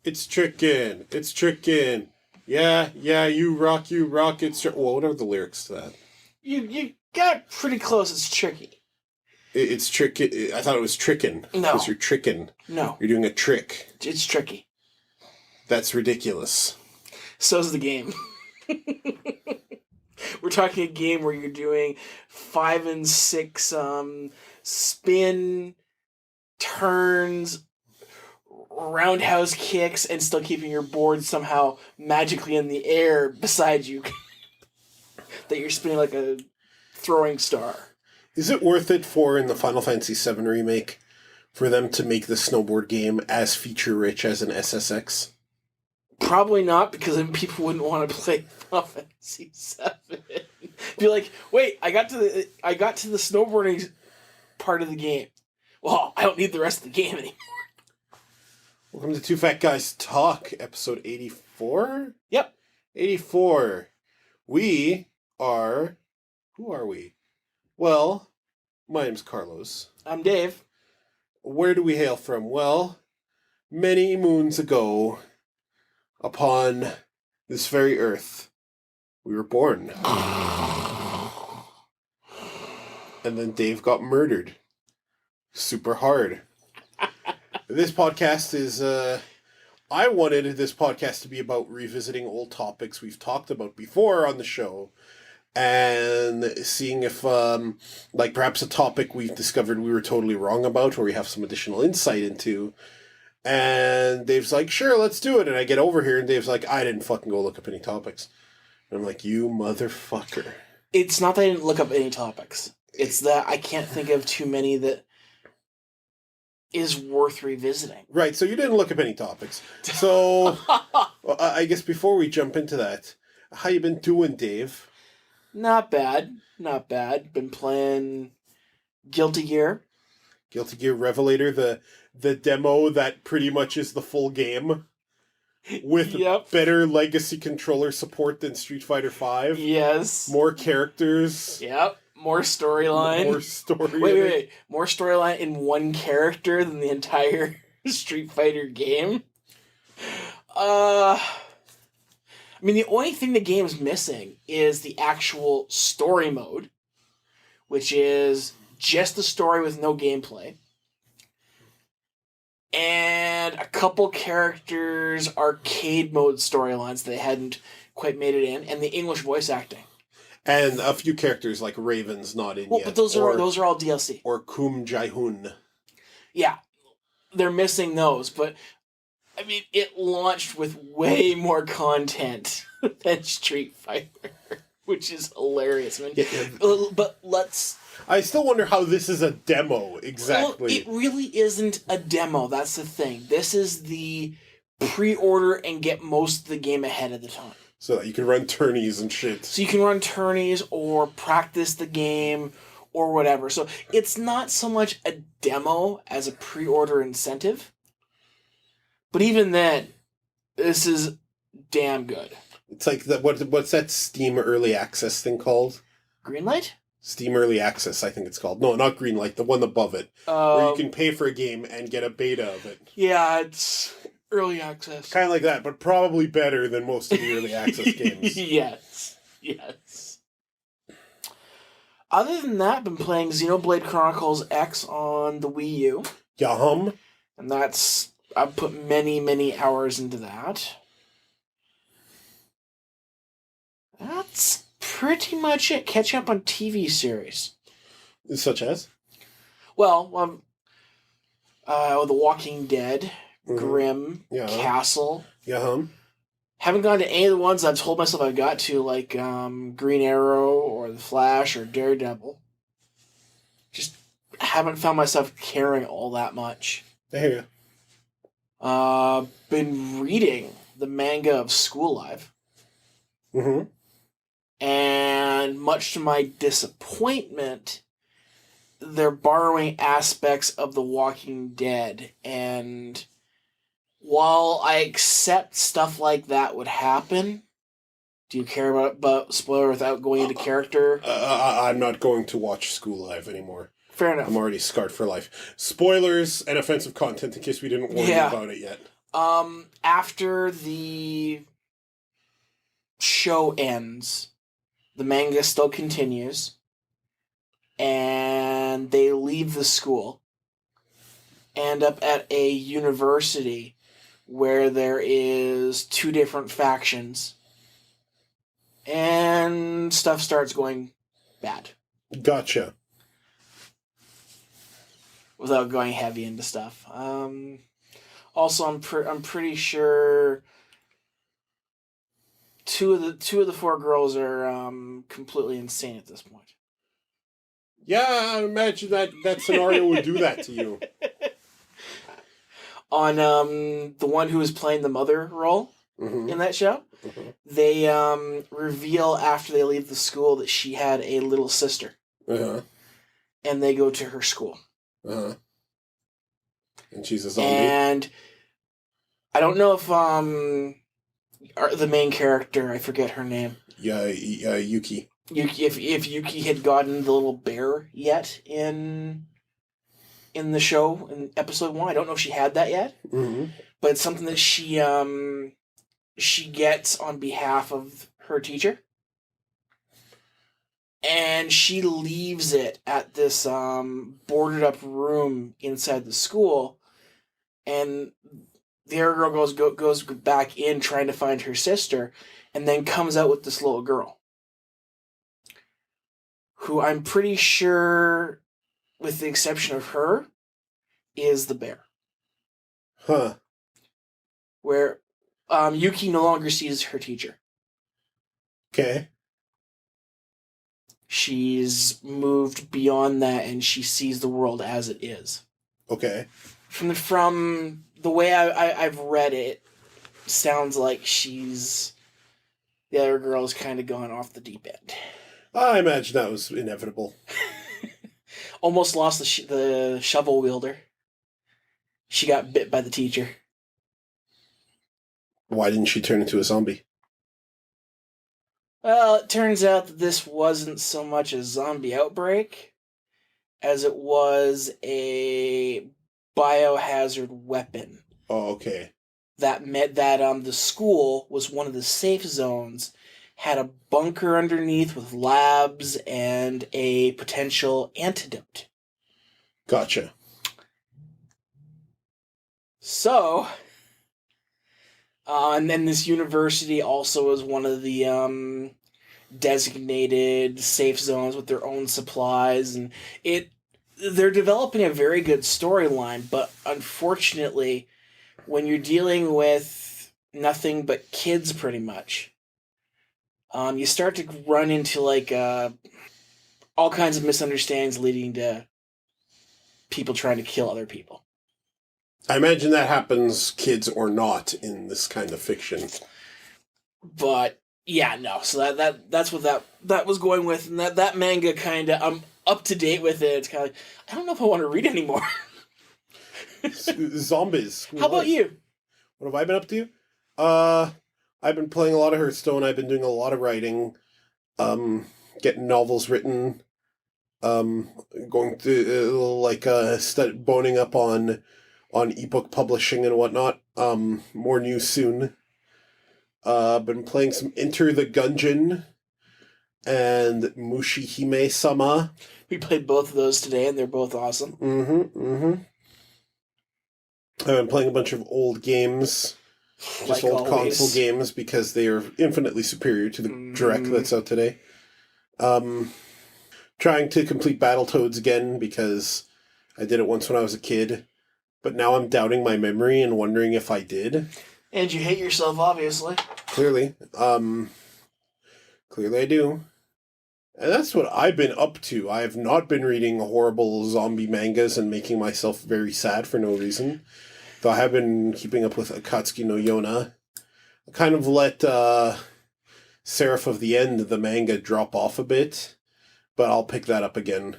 It's chicken. It's chicken. Yeah, you rock, it's... Well, what are the lyrics to that? You got pretty close. It's tricky. It's tricky. I thought it was trickin'. No. Because you're tricking. No. You're doing a trick. It's tricky. That's ridiculous. So's the game. We're talking a game where you're doing 5 and 6 spin, turns, roundhouse kicks, and still keeping your board somehow magically in the air beside you. That you're spinning like a throwing star. Is it worth it for, in the Final Fantasy VII Remake, for them to make the snowboard game as feature-rich as an SSX? Probably not, because then people wouldn't want to play Final Fantasy VII. Be like, wait, I got to the snowboarding part of the game. Well, I don't need the rest of the game anymore. Welcome to Two Fat Guys Talk, episode 84? Yep. 84. We are... Who are we? Well, my name's Carlos. I'm Dave. Where do we hail from? Well, many moons ago, upon this very earth, we were born. And then Dave got murdered. Super hard. This podcast is, I wanted this podcast to be about revisiting old topics we've talked about before on the show, and seeing if, perhaps a topic we've discovered we were totally wrong about, or we have some additional insight into. And Dave's like, sure, let's do it. And I get over here, and Dave's like, I didn't fucking go look up any topics. And I'm like, you motherfucker. It's not that I didn't look up any topics. It's that I can't think of too many that is worth revisiting. Right, so you didn't look up any topics. So, I guess before we jump into that, how you been doing, Dave? Not bad. Not bad. Been playing Guilty Gear. Guilty Gear Revelator, the demo that pretty much is the full game. With better legacy controller support than Street Fighter V. Yes. More characters. Yep. More storyline. More story. Wait. More storyline in one character than the entire Street Fighter game. I mean, the only thing the game's missing is the actual story mode, which is just the story with no gameplay. And a couple characters' arcade mode storylines that they hadn't quite made it in, and the English voice acting. And a few characters like Raven's not in yet. But those are all DLC. Or Kum Jae-hoon. Yeah, they're missing those, but I mean, it launched with way more content than Street Fighter, which is hilarious. I mean, but let's... I still wonder how this is a demo, exactly. Well, it really isn't a demo, that's the thing. This is the pre-order and get most of the game ahead of the time. So that you can run tourneys and shit. So you can run tourneys or practice the game or whatever. So it's not so much a demo as a pre-order incentive. But even then, this is damn good. It's like, what's that Steam Early Access thing called? Greenlight? Steam Early Access, I think it's called. No, not Greenlight, the one above it. Where you can pay for a game and get a beta of it. Yeah, it's early access. Kind of like that, but probably better than most of the early access games. Yes. Other than that, I've been playing Xenoblade Chronicles X on the Wii U. Yum. And I've put many, many hours into that. That's pretty much it. Catching up on TV series. Such as? Well, The Walking Dead, Grimm, Yeah. Castle. Yeah. Haven't gone to any of the ones I've told myself I've got to, like Green Arrow or The Flash or Daredevil. Just haven't found myself caring all that much. I hear you. Been reading the manga of School Life. Mm-hmm. And much to my disappointment, they're borrowing aspects of The Walking Dead. And while I accept stuff like that would happen, do you care about spoiler without going into character? I'm not going to watch School Live anymore. Fair enough. I'm already scarred for life. Spoilers and offensive content in case we didn't warn you about it yet. After the show ends, the manga still continues, and they leave the school, end up at a university where there is 2 different factions, and stuff starts going bad. Gotcha. Without going heavy into stuff. Also, I'm pretty sure two of the 4 girls are completely insane at this point. Yeah, I imagine that scenario would do that to you. On the one who was playing the mother role in that show, they reveal after they leave the school that she had a little sister. And they go to her school. And she's a zombie. And I don't know if the main character, I forget her name. Yuki. If Yuki had gotten the little bear yet in the show in episode 1, I don't know if she had that yet. But it's something that she gets on behalf of her teacher. And she leaves it at this boarded up room inside the school, and the other girl goes back in trying to find her sister, and then comes out with this little girl, who I'm pretty sure, with the exception of her, is the bear. Huh. Where Yuki no longer sees her teacher. Okay. She's moved beyond that, and she sees the world as it is. Okay. From the way I've read it, sounds like the other girl's kind of gone off the deep end. I imagine that was inevitable. Almost lost the shovel wielder. She got bit by the teacher. Why didn't she turn into a zombie? Well, it turns out that this wasn't so much a zombie outbreak as it was a biohazard weapon. Oh, okay. That meant that the school was one of the safe zones, had a bunker underneath with labs and a potential antidote. Gotcha. So, and then this university also is one of the designated safe zones with their own supplies, and they're developing a very good storyline, but unfortunately, when you're dealing with nothing but kids pretty much, you start to run into all kinds of misunderstandings leading to people trying to kill other people. I imagine that happens, kids or not, in this kind of fiction. But yeah, no. So that's what that was going with, and that manga kind of, I'm up to date with it. It's kind of like, I don't know if I want to read anymore. Zombies. How about you? What have I been up to? I've been playing a lot of Hearthstone. I've been doing a lot of writing, getting novels written, going through boning up on eBook publishing and whatnot. More news soon. Been playing some Enter the Gungeon and Mushihime-sama. We played both of those today, and they're both awesome. I've been playing a bunch of old games, just old console games, because they are infinitely superior to the direct that's out today. Trying to complete Battletoads again, because I did it once when I was a kid, but now I'm doubting my memory and wondering if I did. And you hate yourself, obviously. Clearly. Clearly I do. And that's what I've been up to. I have not been reading horrible zombie mangas and making myself very sad for no reason. Though I have been keeping up with Akatsuki no Yona. I kind of let Seraph of the End, the manga, drop off a bit. But I'll pick that up again.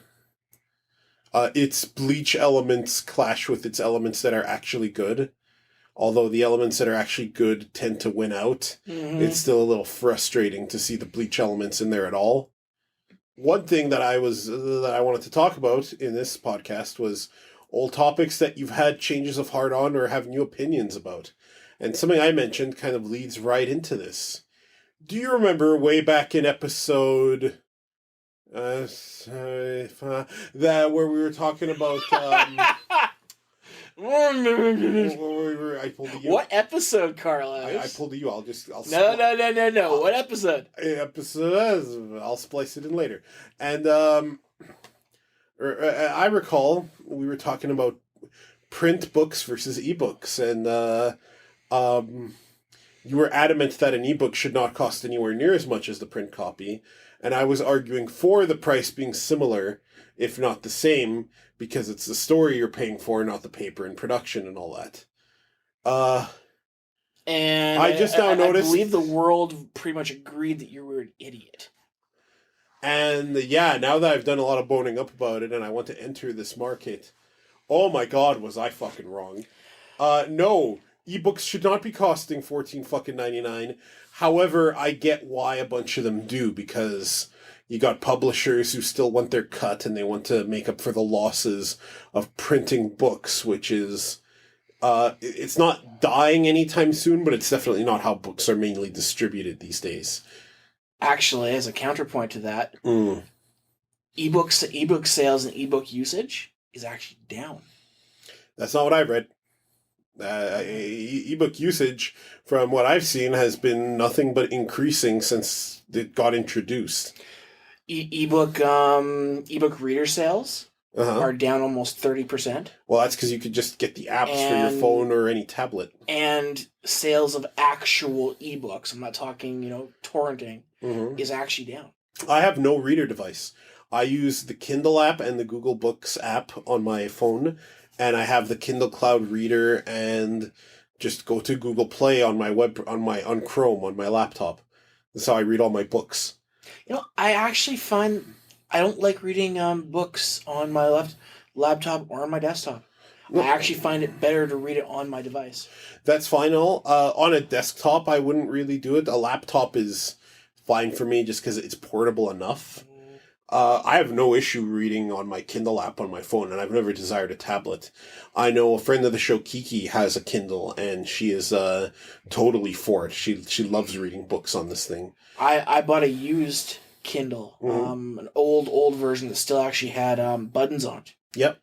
Its Bleach elements clash with its elements that are actually good. Although the elements that are actually good tend to win out. It's still a little frustrating to see the Bleach elements in there at all. One thing that I wanted to talk about in this podcast was old topics that you've had changes of heart on or have new opinions about. And something I mentioned kind of leads right into this. Do you remember way back in episode that where we were talking about I pulled a U. What episode, Carlos? I pulled a U. I'll No. What episode? Episode. I'll splice it in later. And I recall we were talking about print books versus ebooks, and you were adamant that an ebook should not cost anywhere near as much as the print copy, and I was arguing for the price being similar, if not the same, because it's the story you're paying for, not the paper and production and all that. And I just now noticed... I believe the world pretty much agreed that you were an idiot. And yeah, now that I've done a lot of boning up about it and I want to enter this market, oh my god, was I fucking wrong. No, ebooks should not be costing $14.99. However, I get why a bunch of them do, because you got publishers who still want their cut and they want to make up for the losses of printing books, which is... it's not dying anytime soon, but it's definitely not how books are mainly distributed these days. Actually, as a counterpoint to that, ebook sales and ebook usage is actually down. That's not what I've read. Ebook usage, from what I've seen, has been nothing but increasing since it got introduced. Ebook reader sales are down almost 30%. Well, that's because you could just get the apps for your phone or any tablet. And sales of actual ebooks, I'm not talking, torrenting, is actually down. I have no reader device. I use the Kindle app and the Google Books app on my phone, and I have the Kindle Cloud Reader and just go to Google Play on my on Chrome on my laptop. That's how I read all my books. I actually find I don't like reading books on my laptop or on my desktop. I actually find it better to read it on my device. That's fine. On a desktop, I wouldn't really do it. A laptop is fine for me just because it's portable enough. I have no issue reading on my Kindle app on my phone, and I've never desired a tablet. I know a friend of the show, Kiki, has a Kindle, and she is totally for it. She loves reading books on this thing. I bought a used Kindle, an old version that still actually had buttons on it. Yep.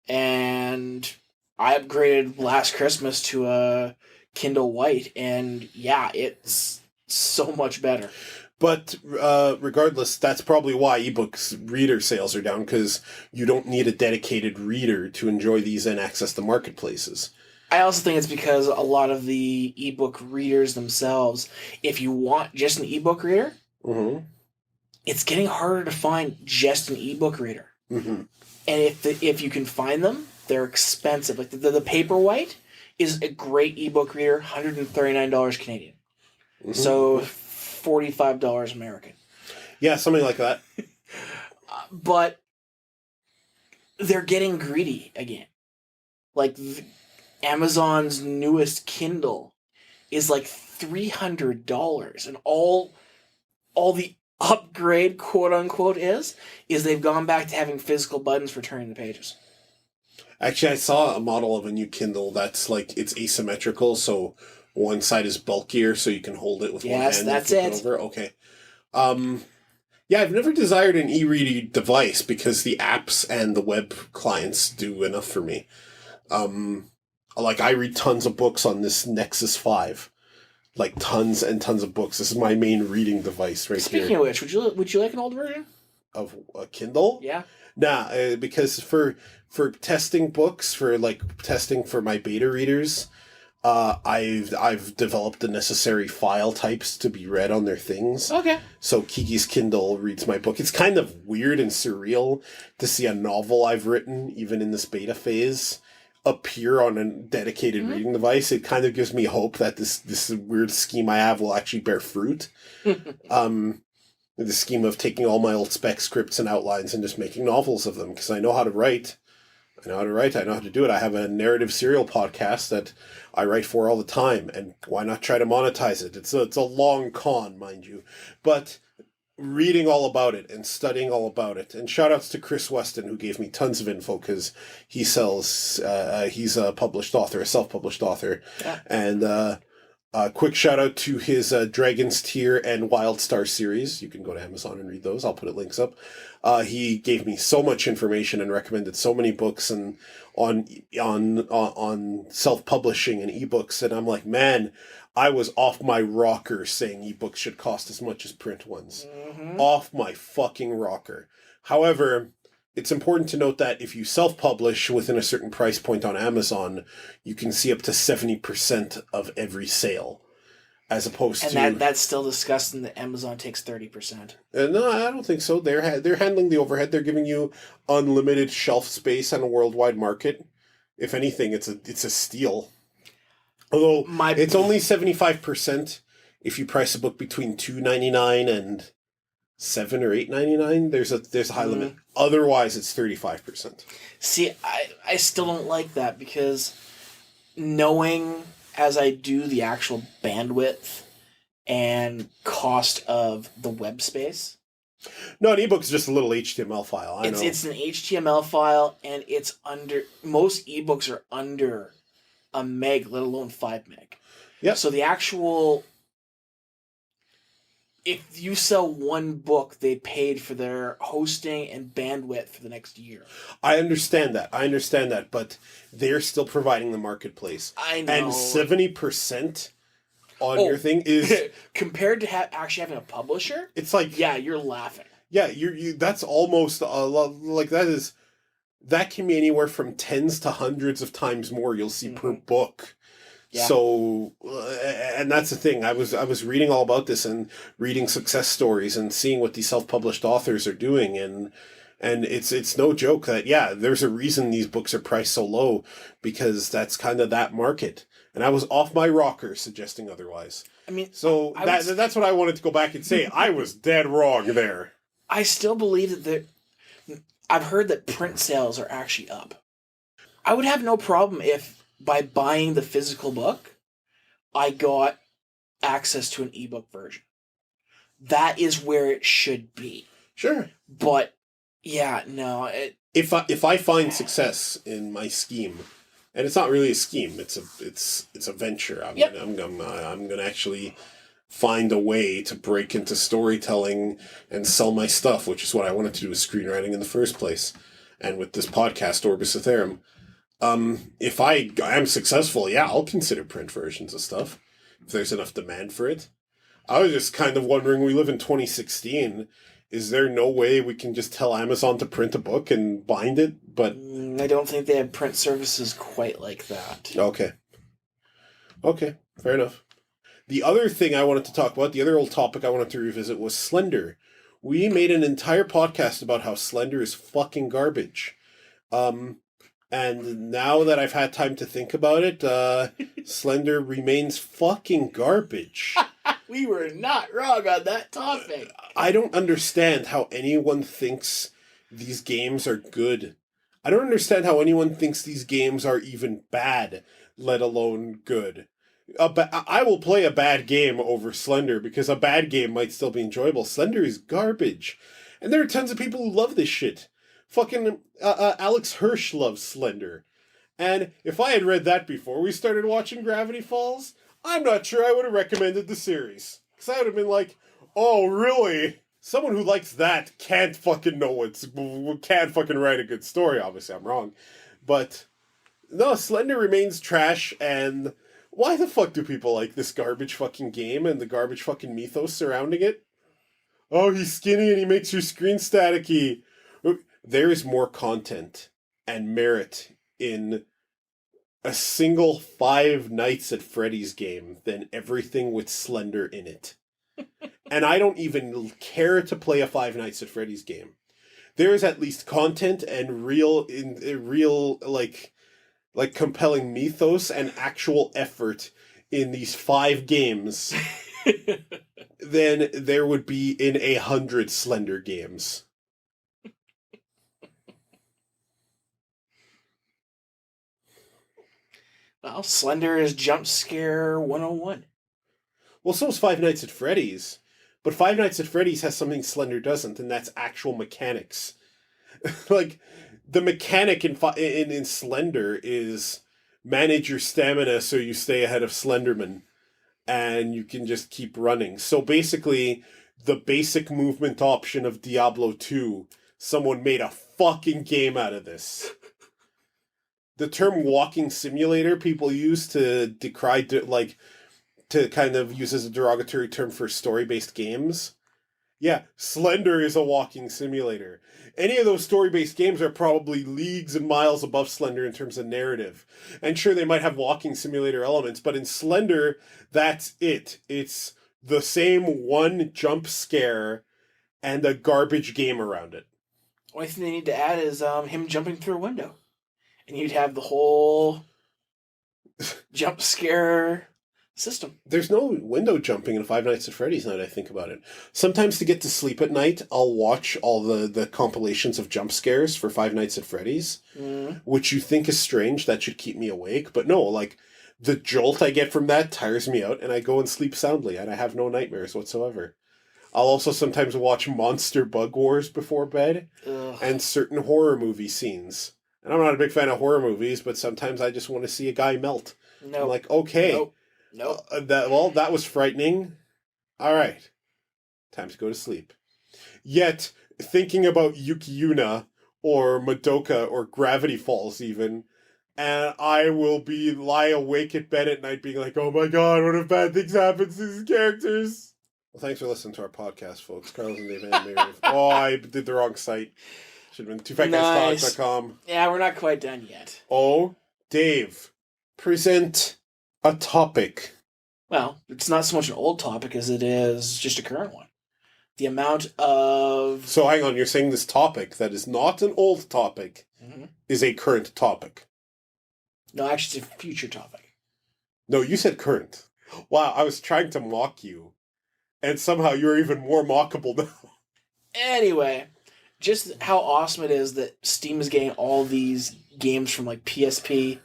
And I upgraded last Christmas to a Kindle White, and yeah, it's so much better. But regardless, that's probably why ebooks reader sales are down, because you don't need a dedicated reader to enjoy these and access the marketplaces. I also think it's because a lot of the ebook readers themselves, if you want just an ebook reader, it's getting harder to find just an ebook reader. And if you can find them, they're expensive. Like the Paperwhite is a great ebook reader, $139 Canadian. So $45 American. Yeah, something like that. But they're getting greedy again. Like Amazon's newest Kindle is like $300, and all the upgrade, quote unquote, is they've gone back to having physical buttons for turning the pages. Actually, I saw a model of a new Kindle that's like, it's asymmetrical, so one side is bulkier, so you can hold it with one hand. Yes, that's it. Over. Okay. Yeah, I've never desired an e-reading device because the apps and the web clients do enough for me. Like, I read tons of books on this Nexus 5. Like, tons and tons of books. This is my main reading device right here. Speaking of which, would you like an old version? Of a Kindle? Yeah. Nah, because for testing books, for testing for my beta readers, I've developed the necessary file types to be read on their things. Okay. So Kiki's Kindle reads my book. It's kind of weird and surreal to see a novel I've written, even in this beta phase, appear on a dedicated reading device. It kind of gives me hope that this weird scheme I have will actually bear fruit. The scheme of taking all my old spec scripts and outlines and just making novels of them, because I know how to write. I know how to do it. I have a narrative serial podcast that I write for all the time, and why not try to monetize it? It's a long con, mind you. But reading all about it and studying all about it. And shout outs to Chris Weston, who gave me tons of info because he sells, he's a published author, a self-published author. Yeah. And quick shout out to his Dragon's Tear and Wild Star series. You can go to Amazon and read those. I'll put links up. He gave me so much information and recommended so many books and on self-publishing and ebooks. And I'm like, man, I was off my rocker saying ebooks should cost as much as print ones. Mm-hmm. Off my fucking rocker. However, it's important to note that if you self-publish within a certain price point on Amazon, you can see up to 70% of every sale, as opposed to... And that's still disgusting that Amazon takes 30%. No, I don't think so. They're handling the overhead. They're giving you unlimited shelf space on a worldwide market. If anything, it's a steal. Although it's only 75% if you price a book between $2.99 and $7 or $8.99. There's a high limit. Otherwise, it's 35%. See, I still don't like that because knowing as I do the actual bandwidth and cost of the web space. No, an ebook's just a little HTML file. I know. It's an HTML file, and it's under... Most ebooks are under a meg, let alone 5 meg. Yeah. So the actual... If you sell one book, they paid for their hosting and bandwidth for the next year. I understand that, but they're still providing the marketplace. I know. And 70% on your thing is... compared to actually having a publisher? It's like... Yeah, you're laughing. Yeah, you. That's almost a lot... Like, that can be anywhere from tens to hundreds of times more you'll see per book. Yeah. So, and that's the thing. I was reading all about this and reading success stories and seeing what these self-published authors are doing, and it's no joke that there's a reason these books are priced so low, because that's kind of that market. And I was off my rocker suggesting otherwise. I mean, so that's what I wanted to go back and say. I was dead wrong there. I still believe that I've heard that print sales are actually up. I would have no problem if, by buying the physical book, I got access to an ebook version. That is where it should be. Sure. But, yeah, no. If I find success in my scheme, and it's not really a scheme, it's a venture. I'm gonna actually find a way to break into storytelling and sell my stuff, which is what I wanted to do with screenwriting in the first place, and with this podcast, Orbis Ethereum. If I am successful, I'll consider print versions of stuff if there's enough demand for it. I was just kind of wondering, we live in 2016. Is there no way we can just tell Amazon to print a book and bind it? But I don't think they have print services quite like that. Okay, fair enough. The other thing I wanted to talk about, the other old topic I wanted to revisit, was Slender. We made an entire podcast about how Slender is fucking garbage. And now that I've had time to think about it, Slender remains fucking garbage. We were not wrong on that topic. I don't understand how anyone thinks these games are good. I don't understand how anyone thinks these games are even bad, let alone good. But I will play a bad game over Slender, because a bad game might still be enjoyable. Slender is garbage. And there are tons of people who love this shit. Fucking Alex Hirsch loves Slender. And if I had read that before we started watching Gravity Falls, I'm not sure I would have recommended the series. Because I would have been like, oh, really? Someone who likes that can't fucking can't fucking write a good story. Obviously, I'm wrong. But, no, Slender remains trash, and why the fuck do people like this garbage fucking game and the garbage fucking mythos surrounding it? Oh, he's skinny and he makes your screen staticky. There is more content and merit in a single Five Nights at Freddy's game than everything with Slender in it. And I don't even care to play a Five Nights at Freddy's game. There is at least content and real compelling mythos and actual effort in these 5 games than there would be in 100 Slender games. Well, Slender is jump scare 101. Well, so is Five Nights at Freddy's, But Five Nights at Freddy's has something Slender doesn't, and that's actual mechanics. Like, the mechanic in Slender is manage your stamina so you stay ahead of Slenderman, and you can just keep running. So basically, the basic movement option of Diablo 2, someone made a fucking game out of this. The term walking simulator people use to decry, to kind of use as a derogatory term for story-based games. Yeah, Slender is a walking simulator. Any of those story-based games are probably leagues and miles above Slender in terms of narrative. And sure, they might have walking simulator elements, but in Slender, that's it. It's the same one jump scare and a garbage game around it. Only thing they need to add is him jumping through a window. And you'd have the whole jump scare system. There's no window jumping in Five Nights at Freddy's now that I think about it. Sometimes to get to sleep at night, I'll watch all the compilations of jump scares for Five Nights at Freddy's, which you think is strange. That should keep me awake. But no, like, the jolt I get from that tires me out, and I go and sleep soundly, and I have no nightmares whatsoever. I'll also sometimes watch Monster Bug Wars before bed, and certain horror movie scenes. And I'm not a big fan of horror movies, but sometimes I just want to see a guy melt. No. I'm like, okay. Nope. That was frightening. All right. Time to go to sleep. Yet, thinking about Yuki Yuna, or Madoka, or Gravity Falls even, and I will lie awake at bed at night being like, oh my god, what if bad things happen to these characters? Well, thanks for listening to our podcast, folks. Carlos and Dave Animator. Oh, I did the wrong site. Should have been twofatguystalk.com. Yeah, we're not quite done yet. Oh, Dave, present a topic. Well, it's not so much an old topic as it is just a current one. The amount of... So hang on, you're saying this topic that is not an old topic is a current topic? No, actually it's a future topic. No, you said current. Wow, I was trying to mock you. And somehow you're even more mockable now. Anyway, just how awesome it is that Steam is getting all these games from like PSP,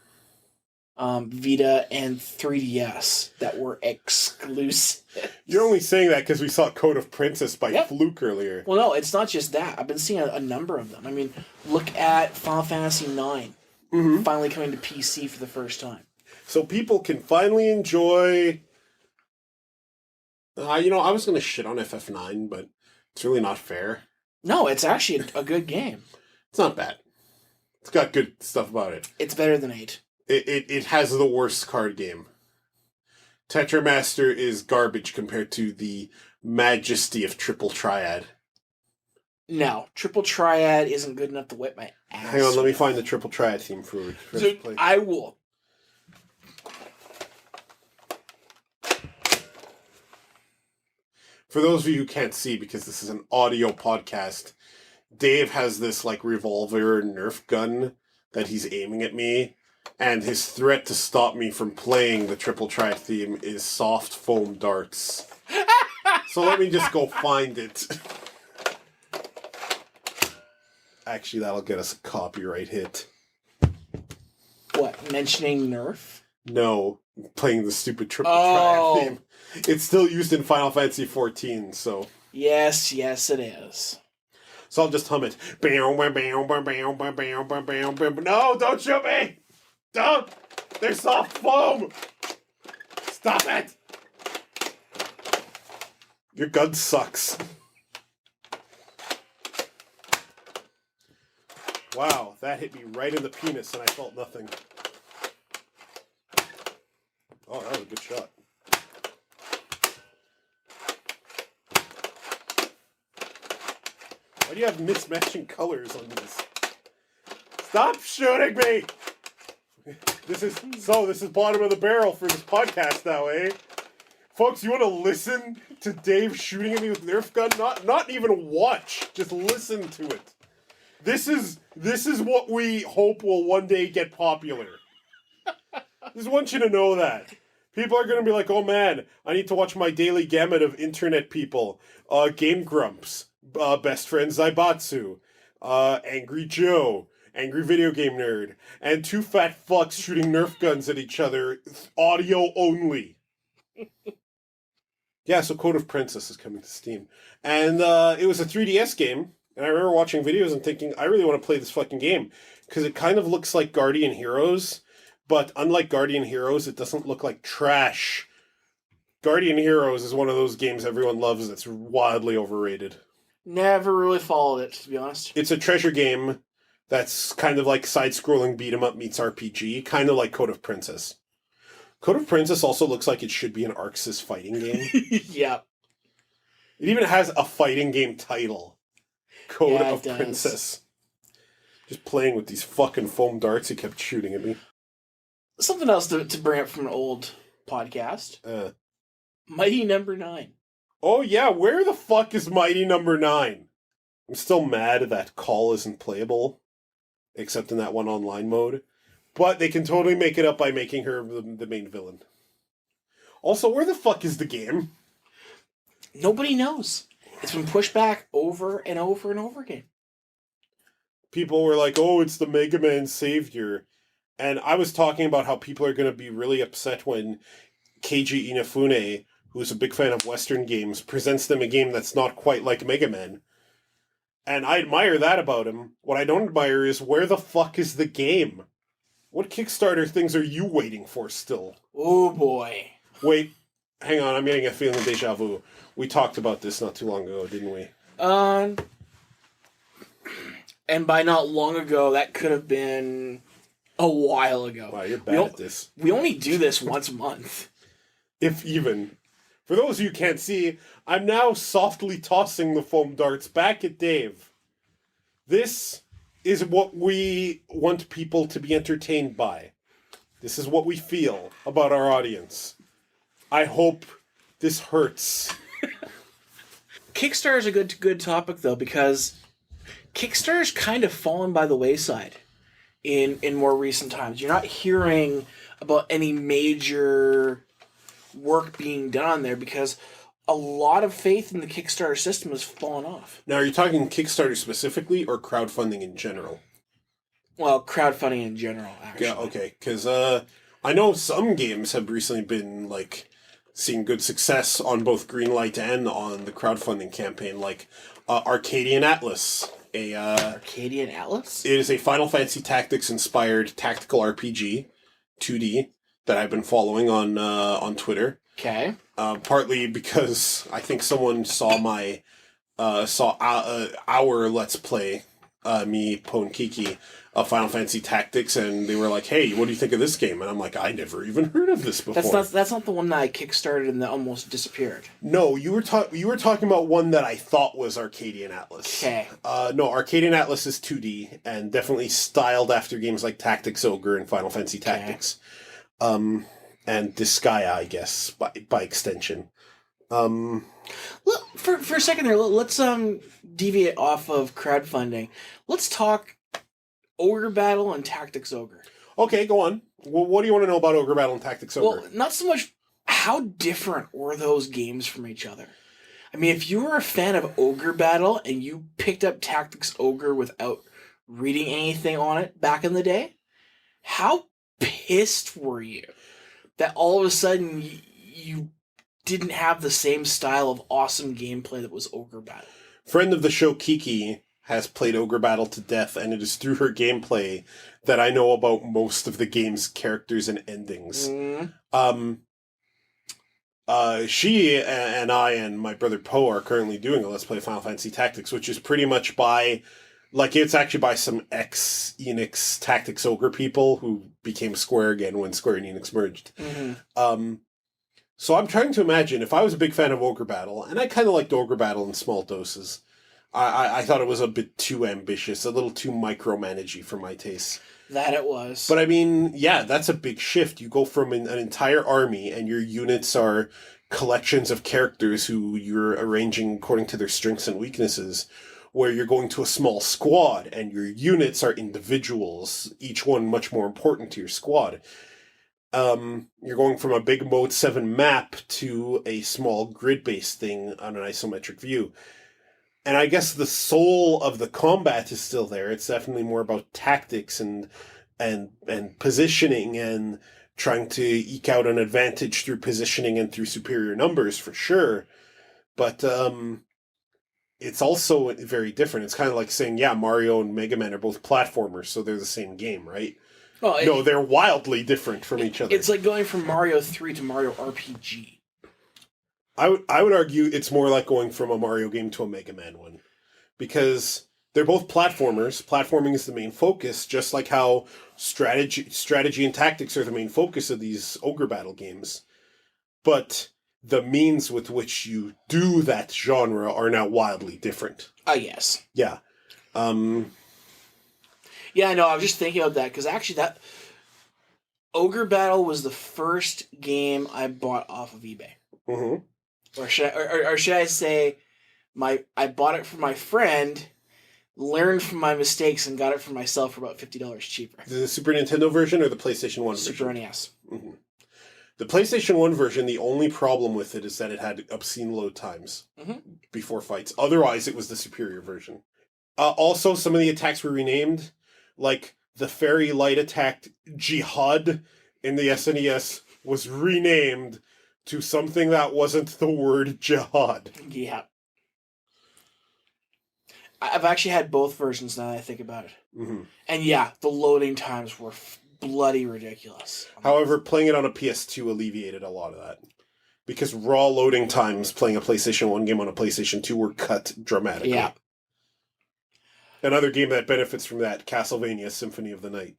Vita, and 3DS that were exclusive. You're only saying that because we saw Code of Princess by fluke earlier. Well, no, it's not just that. I've been seeing a number of them. I mean, look at Final Fantasy IX finally coming to PC for the first time. So people can finally enjoy... I was going to shit on FF9, but it's really not fair. No, it's actually a good game. It's not bad. It's got good stuff about it. It's better than 8. It has the worst card game. Tetramaster is garbage compared to the majesty of Triple Triad. No, Triple Triad isn't good enough to whip my ass. Hang on, let me find the Triple Triad theme for play. I will. For those of you who can't see, because this is an audio podcast, Dave has this, like, revolver Nerf gun that he's aiming at me, and his threat to stop me from playing the Triple Triad theme is soft foam darts. So let me just go find it. Actually, that'll get us a copyright hit. What, mentioning Nerf? No, playing the stupid Triple Triad theme. It's still used in Final Fantasy XIV, so... Yes, it is. So I'll just hum it. No, don't shoot me! Don't! There's soft foam! Stop it! Your gun sucks. Wow, that hit me right in the penis and I felt nothing. Oh, that was a good shot. Why do you have mismatching colors on this? Stop shooting me! This is bottom of the barrel for this podcast now, eh? Folks, you want to listen to Dave shooting at me with Nerf gun? Not even watch. Just listen to it. This is what we hope will one day get popular. Just want you to know that. People are going to be like, oh man, I need to watch my daily gamut of internet people. Game Grumps, Best Friend Zaibatsu, Angry Joe, Angry Video Game Nerd, and two fat fucks shooting Nerf guns at each other, audio only. Yeah, so Code of Princess is coming to Steam. And it was a 3DS game, and I remember watching videos and thinking, I really want to play this fucking game. Because it kind of looks like Guardian Heroes, but unlike Guardian Heroes, it doesn't look like trash. Guardian Heroes is one of those games everyone loves that's wildly overrated. Never really followed it, to be honest. It's a treasure game that's kind of like side-scrolling beat-em-up meets RPG, kind of like Code of Princess. Code of Princess also looks like it should be an Arc Sys fighting game. Yeah. It even has a fighting game title. Code of Princess. Just playing with these fucking foam darts he kept shooting at me. Something else to bring up from an old podcast. Mighty Number 9. Oh yeah, where the fuck is Mighty Number 9? I'm still mad that Call isn't playable, except in that one online mode. But they can totally make it up by making her the main villain. Also, where the fuck is the game? Nobody knows. It's been pushed back over and over and over again. People were like, oh, it's the Mega Man savior. And I was talking about how people are going to be really upset when Keiji Inafune, who's a big fan of Western games, presents them a game that's not quite like Mega Man. And I admire that about him. What I don't admire is, where the fuck is the game? What Kickstarter things are you waiting for still? Oh boy. Wait, hang on, I'm getting a feeling of deja vu. We talked about this not too long ago, didn't we? And by not long ago, that could have been a while ago. Wow, you're bad at this. We only do this once a month. If even. For those of you who can't see, I'm now softly tossing the foam darts back at Dave. This is what we want people to be entertained by. This is what we feel about our audience. I hope this hurts. Kickstarter is a good topic, though, because Kickstarter's kind of fallen by the wayside in more recent times. You're not hearing about any major work being done on there because a lot of faith in the Kickstarter system has fallen off. Now, are you talking Kickstarter specifically or crowdfunding in general? Well, crowdfunding in general, actually. Yeah, okay. Because I know some games have recently been, like, seeing good success on both Greenlight and on the crowdfunding campaign, like Arcadian Atlas. Arcadian Atlas? It is a Final Fantasy Tactics-inspired tactical RPG, 2D, that I've been following on Twitter. Okay. Partly because I think someone saw my our Let's Play, me, Po, and Kiki, of Final Fantasy Tactics, and they were like, "Hey, what do you think of this game?" And I'm like, "I never even heard of this before." That's not the one that I kickstarted and that almost disappeared. No, you were talking about one that I thought was Arcadian Atlas. Okay. No, Arcadian Atlas is 2D and definitely styled after games like Tactics Ogre and Final Fantasy Tactics. And Disgaea, I guess, by extension. Look, for a second there, let's deviate off of crowdfunding. Let's talk Ogre Battle and Tactics Ogre. Okay, go on. Well, what do you want to know about Ogre Battle and Tactics Ogre? Well, not so much how different were those games from each other. I mean, if you were a fan of Ogre Battle and you picked up Tactics Ogre without reading anything on it back in the day, how pissed were you that all of a sudden you didn't have the same style of awesome gameplay that was Ogre Battle? Friend of the show, Kiki, has played Ogre Battle to death, and it is through her gameplay that I know about most of the game's characters and endings. She and I and my brother Poe are currently doing a Let's Play Final Fantasy Tactics, which is pretty much it's actually by some ex-Enix Tactics Ogre people who became Square again when Square and Enix merged. Mm-hmm. So I'm trying to imagine, if I was a big fan of Ogre Battle, and I kind of liked Ogre Battle in small doses, I thought it was a bit too ambitious, a little too micromanagey for my taste. That it was. But I mean, yeah, that's a big shift. You go from an entire army, and your units are collections of characters who you're arranging according to their strengths and weaknesses, where you're going to a small squad, and your units are individuals, each one much more important to your squad. You're going from a big Mode 7 map to a small grid-based thing on an isometric view. And I guess the soul of the combat is still there. It's definitely more about tactics and positioning and trying to eke out an advantage through positioning and through superior numbers, for sure. But it's also very different. It's kind of like saying, yeah, Mario and Mega Man are both platformers, so they're the same game, right? Well, No, they're wildly different from each other. It's like going from Mario 3 to Mario RPG. I would argue it's more like going from a Mario game to a Mega Man one. Because they're both platformers. Platforming is the main focus, just like how strategy and tactics are the main focus of these ogre battle games. But the means with which you do that genre are now wildly different. Yes. Yeah. Yeah, I know. I was just thinking about that because actually, that Ogre Battle was the first game I bought off of eBay. Mm-hmm. Or should I say, I bought it for my friend, learned from my mistakes, and got it for myself for about $50 cheaper. The Super Nintendo version or the PlayStation 1 version? Super NES. Mm-hmm. The PlayStation 1 version, the only problem with it is that it had obscene load times before fights. Otherwise, it was the superior version. Also, some of the attacks were renamed. Like, the Fairy Light attack Jihad in the SNES was renamed to something that wasn't the word jihad. Yeah. I've actually had both versions now that I think about it. Mm-hmm. And yeah, the loading times were bloody ridiculous. However, playing it on a PS2 alleviated a lot of that. Because raw loading times playing a PlayStation 1 game on a PlayStation 2 were cut dramatically. Yeah. Another game that benefits from that, Castlevania Symphony of the Night.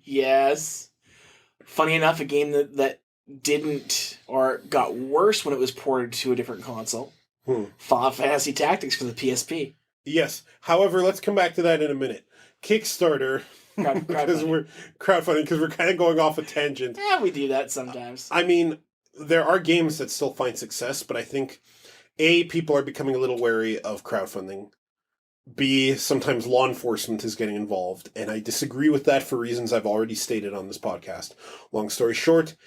Yes. Funny enough, a game that didn't, or got worse when it was ported to a different console. Final Fantasy Tactics for the PSP. Yes. However, let's come back to that in a minute. Kickstarter, because we're crowdfunding, because we're kind of going off a tangent. Yeah, we do that sometimes. I mean, there are games that still find success, but I think, A, people are becoming a little wary of crowdfunding. B, sometimes law enforcement is getting involved, and I disagree with that for reasons I've already stated on this podcast. Long story short,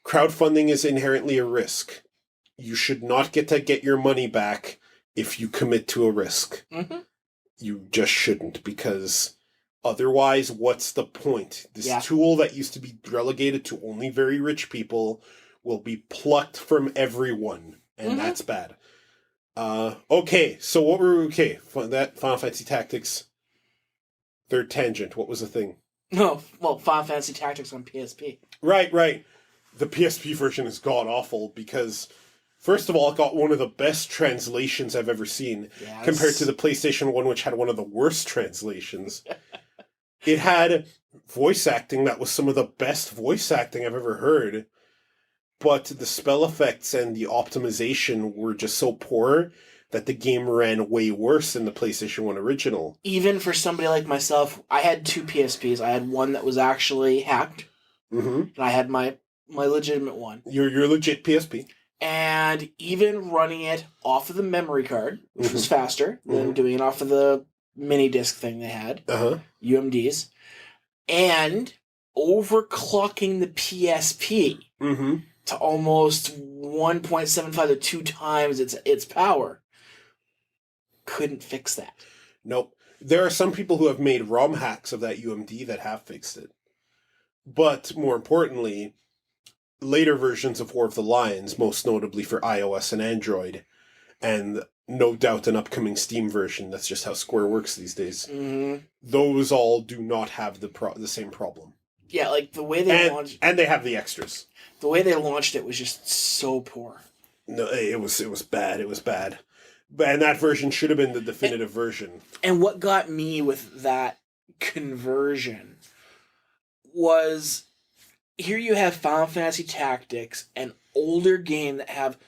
crowdfunding is inherently a risk. You should not get your money back if you commit to a risk. Mm-hmm. You just shouldn't, because otherwise, what's the point? This tool that used to be relegated to only very rich people will be plucked from everyone, and that's bad. Okay, so what were that Final Fantasy Tactics, third tangent, what was the thing? No, well, Final Fantasy Tactics on PSP. Right. The PSP version is god-awful because, first of all, it got one of the best translations I've ever seen, compared to the PlayStation 1, which had one of the worst translations. It had voice acting that was some of the best voice acting I've ever heard. But the spell effects and the optimization were just so poor that the game ran way worse than the PlayStation 1 original. Even for somebody like myself, I had two PSPs. I had one that was actually hacked, and I had my legitimate one. Your legit PSP. And even running it off of the memory card, which was faster than doing it off of the mini disc thing they had, UMDs, and overclocking the PSP. To almost 1.75 to 2 times its power. Couldn't fix that. Nope. There are some people who have made ROM hacks of that UMD that have fixed it. But, more importantly, later versions of War of the Lions, most notably for iOS and Android, and no doubt an upcoming Steam version, that's just how Square works these days, those all do not have the same problem. Yeah, like the way they launched... And they have the extras. The way they launched it was just so poor. No, it was bad. It was bad. And that version should have been the definitive version. And what got me with that conversion was, here you have Final Fantasy Tactics, an older game that have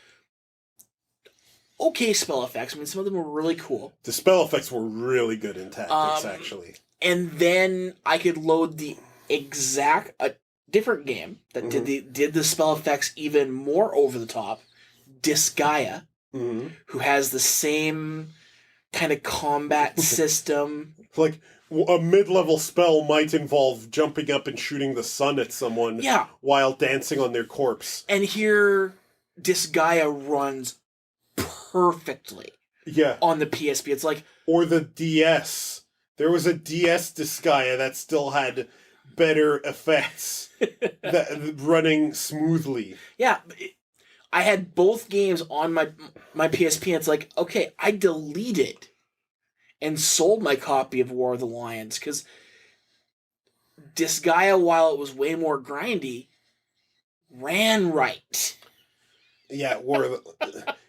okay spell effects. I mean, some of them were really cool. The spell effects were really good in Tactics, actually. And then I could load the exact... different game that did the spell effects even more over the top, Disgaea, who has the same kind of combat system. Like, a mid-level spell might involve jumping up and shooting the sun at someone while dancing on their corpse. And here, Disgaea runs perfectly on the PSP. It's like... Or the DS. There was a DS Disgaea that still had better effects that running smoothly. Yeah, I had both games on my PSP, and it's like, okay, I deleted and sold my copy of War of the Lions, because Disgaea, while it was way more grindy, ran right. Yeah,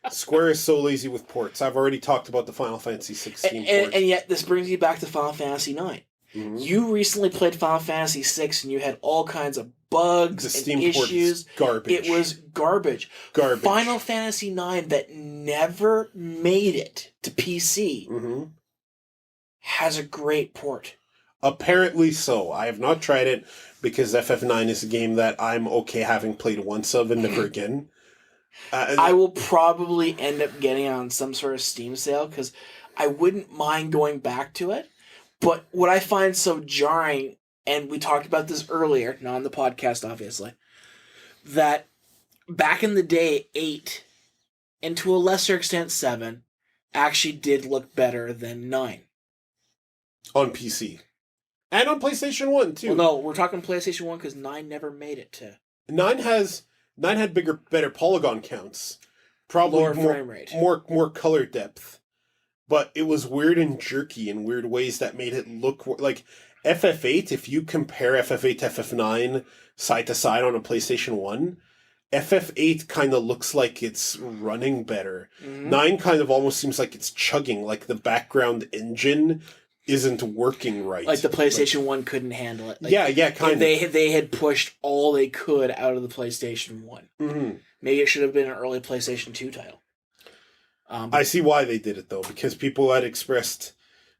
Square is so lazy with ports. I've already talked about the Final Fantasy 16 port. And yet, this brings me back to Final Fantasy 9. Mm-hmm. You recently played Final Fantasy 6, and you had all kinds of bugs The and Steam issues. port is garbage. It was garbage. Garbage. Final Fantasy 9 that never made it to PC has a great port. Apparently so. I have not tried it because FF9 is a game that I'm okay having played once of and never again. I will probably end up getting it on some sort of Steam sale because I wouldn't mind going back to it. But what I find so jarring, and we talked about this earlier, not on the podcast obviously, that back in the day, 8, and to a lesser extent 7, actually did look better than 9. On PC. And on PlayStation 1 too. Well, no, we're talking PlayStation 1 because 9 never made it to... 9 had better polygon counts. Probably lower frame rate. More color depth. But it was weird and jerky in weird ways that made it look like FF8. If you compare FF8 to FF9 side to side on a PlayStation 1, FF8 kind of looks like it's running better. 9 kind of almost seems like it's chugging, like the background engine isn't working right. Like the PlayStation 1 couldn't handle it. Like, yeah, kind of. They had pushed all they could out of the PlayStation 1. Mm-hmm. Maybe it should have been an early PlayStation 2 title. I see why they did it, though, because people had expressed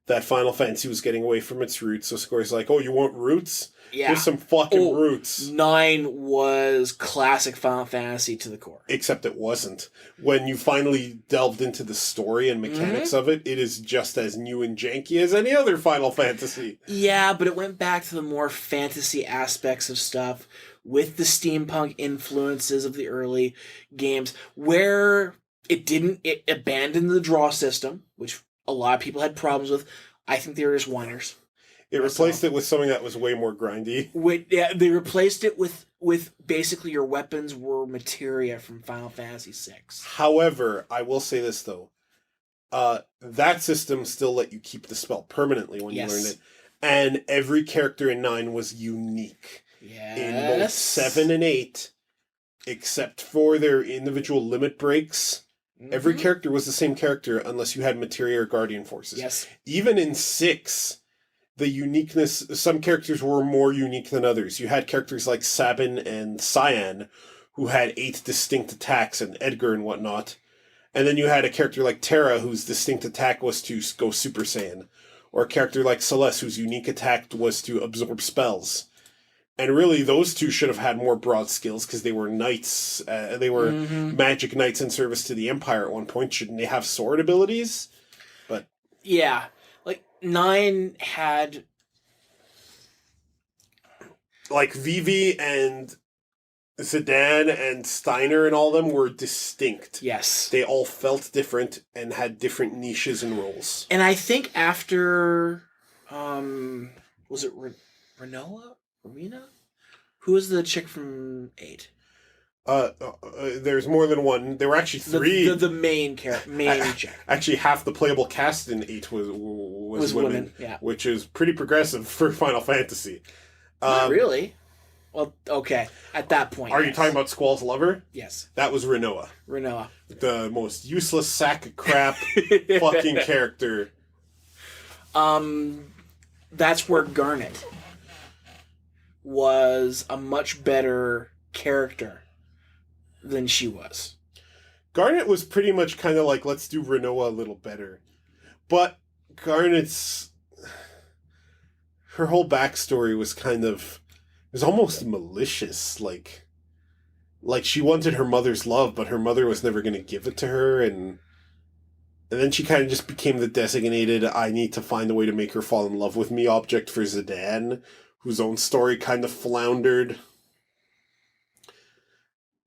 that Final Fantasy was getting away from its roots, so Square's like, oh, you want roots? Yeah. Here's some fucking roots. 9 was classic Final Fantasy to the core. Except it wasn't. When you finally delved into the story and mechanics of it, it is just as new and janky as any other Final Fantasy. Yeah, but it went back to the more fantasy aspects of stuff with the steampunk influences of the early games, where it abandoned the draw system, which a lot of people had problems with. I think they were just whiners. It replaced it with something that was way more grindy. They replaced it with basically your weapons were materia from Final Fantasy VI. However, I will say this, though. That system still let you keep the spell permanently when you learned it. And every character in 9 was unique. Yes. In both 7 and 8, except for their individual limit breaks, every character was the same character unless you had materia or guardian forces. Yes. Even in 6... the uniqueness, some characters were more unique than others. You had characters like Sabin and Cyan, who had 8 distinct attacks, and Edgar and whatnot. And then you had a character like Terra, whose distinct attack was to go Super Saiyan. Or a character like Celeste, whose unique attack was to absorb spells. And really, those two should have had more broad skills, because they were knights. They were magic knights in service to the Empire at one point. Shouldn't they have sword abilities? But yeah. 9 had... like Vivi and Zidane and Steiner and all them were distinct. Yes. They all felt different and had different niches and roles. And I think after... was it Renoa? Rena? Who was the chick from 8? There's more than one. There were actually 3. The main chick. Actually, half the playable cast in 8 was women, yeah. Which is pretty progressive for Final Fantasy. Not really. Well, okay. At that point, Are you talking about Squall's lover? Yes. That was Renoa. The most useless sack of crap fucking character. That's where Garnet was a much better character than she was. Garnet was pretty much kind of like, let's do Renoa a little better. But Garnet's... her whole backstory was kind of... it was almost malicious. Like she wanted her mother's love, but her mother was never going to give it to her, and then she kind of just became the designated, I need to find a way to make her fall in love with me object for Zidane, whose own story kind of floundered.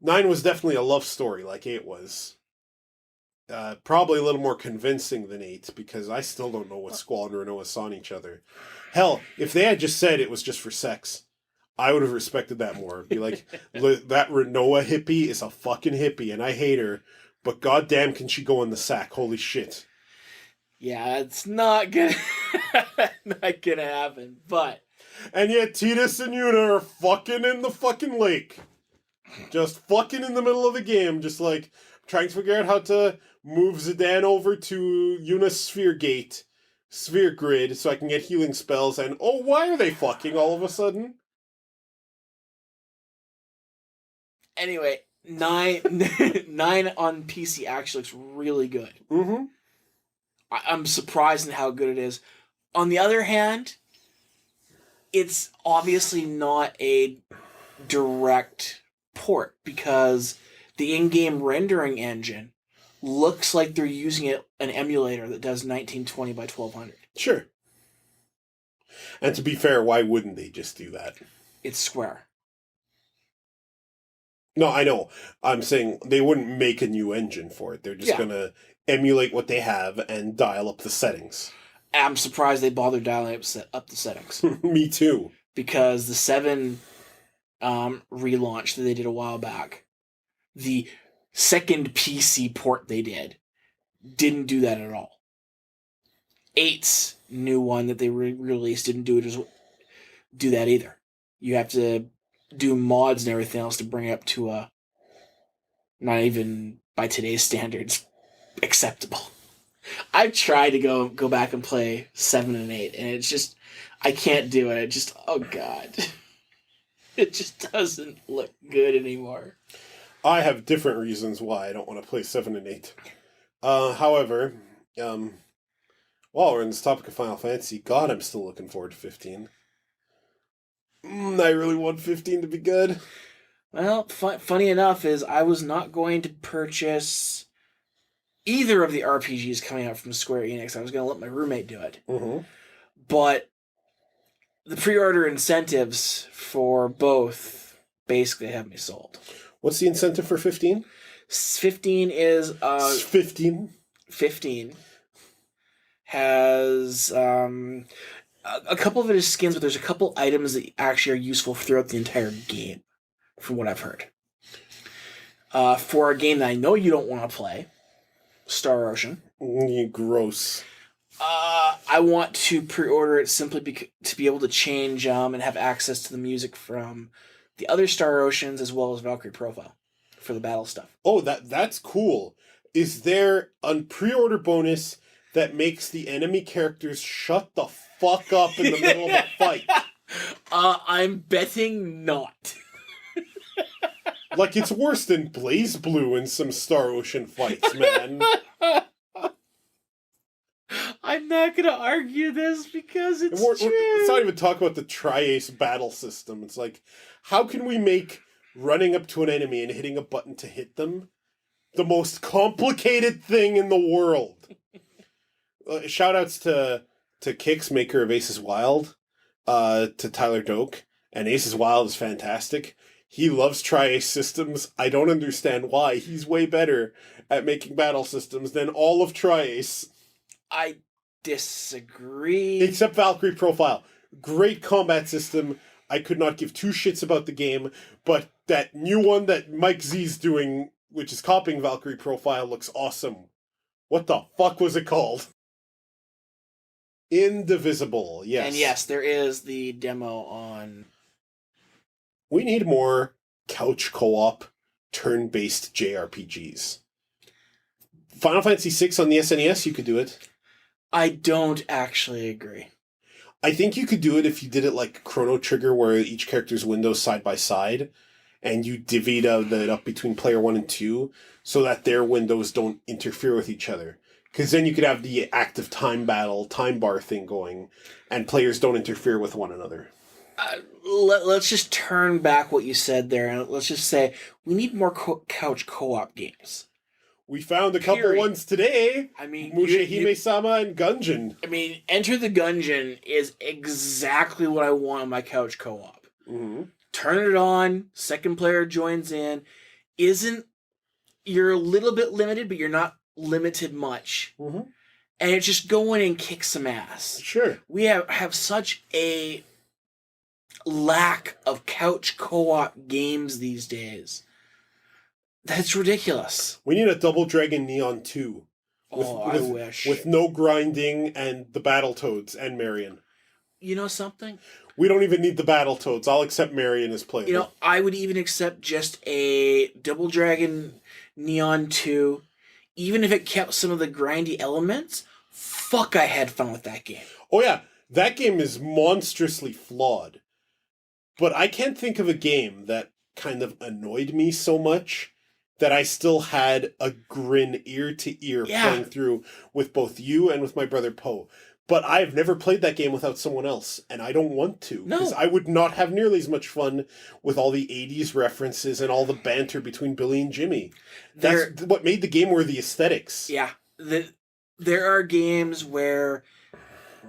9 was definitely a love story, like 8 was. Probably a little more convincing than 8, because I still don't know what Squall and Renoa saw in each other. Hell, if they had just said it was just for sex, I would have respected that more. Be like, that Renoa hippie is a fucking hippie, and I hate her, but goddamn can she go in the sack. Holy shit. Yeah, it's not gonna not gonna happen. But and yet Tidus and Yuna are fucking in the fucking lake. Just fucking in the middle of the game, just like trying to figure out how to move Zidane over to Yuna's sphere grid, so I can get healing spells, and oh, why are they fucking all of a sudden? Anyway, 9 on PC actually looks really good. Mm-hmm. I'm surprised in how good it is. On the other hand, it's obviously not a direct port because the in-game rendering engine looks like they're using an emulator that does 1920 by 1200. Sure. And to be fair, why wouldn't they just do that? It's Square. No, I know. I'm saying they wouldn't make a new engine for it. They're just going to emulate what they have and dial up the settings. I'm surprised they bothered dialing up the settings. Me too. Because the 7 relaunch that they did a while back, the second PC port they didn't do that at all. 8's new one that they released didn't do that either. You have to do mods and everything else to bring it up to a, not even by today's standards, acceptable. I've tried to go back and play 7 and 8, and it's just, I can't do it. It just, oh god. It just doesn't look good anymore. I have different reasons why I don't want to play 7 and 8. However, while we're in this topic of Final Fantasy, God, I'm still looking forward to 15. I really want 15 to be good. Well, funny enough is I was not going to purchase either of the RPGs coming out from Square Enix. I was going to let my roommate do it. Mm-hmm. But the pre-order incentives for both basically have me sold. What's the incentive for 15? 15 is... 15? 15 has... a couple of it is skins, but there's a couple items that actually are useful throughout the entire game, from what I've heard. For a game that I know you don't want to play, Star Ocean. Gross. I want to pre-order it simply to be able to change and have access to the music from the other Star Oceans as well as Valkyrie Profile for the battle stuff. Oh, that's cool. Is there a pre-order bonus that makes the enemy characters shut the fuck up in the middle of a fight? I'm betting not. Like, it's worse than Blaze Blue in some Star Ocean fights, man. I'm not going to argue this because it's true. Let's not even talk about the Tri-Ace battle system. It's like, how can we make running up to an enemy and hitting a button to hit them the most complicated thing in the world? Shout-outs to Kix, maker of Aces Wild, to Tyler Doak. And Aces Wild is fantastic. He loves Tri-Ace systems. I don't understand why. He's way better at making battle systems than all of Tri-Ace. I disagree. Except Valkyrie Profile. Great combat system. I could not give two shits about the game, but that new one that Mike Z's doing, which is copying Valkyrie Profile, looks awesome. What the fuck was it called? Indivisible, yes. And yes, there is the demo on... We need more couch co-op, turn-based JRPGs. Final Fantasy VI on the SNES, you could do it. I don't actually agree. I think you could do it if you did it like Chrono Trigger, where each character's windows side by side, and you divvied it up between player 1 and 2, so that their windows don't interfere with each other. Because then you could have the active time battle, time bar thing going, and players don't interfere with one another. Let's just turn back what you said there, and let's just say we need more couch co-op games. We found a couple ones today. I mean, Mushihime-sama and Gungeon. I mean, Enter the Gungeon is exactly what I want on my couch co-op. Mm-hmm. Turn it on, second player joins in. You're a little bit limited, but you're not limited much. Mm-hmm. And it's just go in and kick some ass. Sure. We have such a lack of couch co-op games these days. That's ridiculous. We need a Double Dragon Neon 2. I wish. With no grinding and the Battletoads and Marion. You know something? We don't even need the Battletoads. I'll accept Marion as playable. You know, I would even accept just a Double Dragon Neon 2. Even if it kept some of the grindy elements, fuck, I had fun with that game. Oh yeah, that game is monstrously flawed. But I can't think of a game that kind of annoyed me so much that I still had a grin ear to ear playing through with both you and with my brother Poe. But I've never played that game without someone else, and I don't want to. Because I would not have nearly as much fun with all the 80s references and all the banter between Billy and Jimmy. That's what made the game were the aesthetics. Yeah. There are games where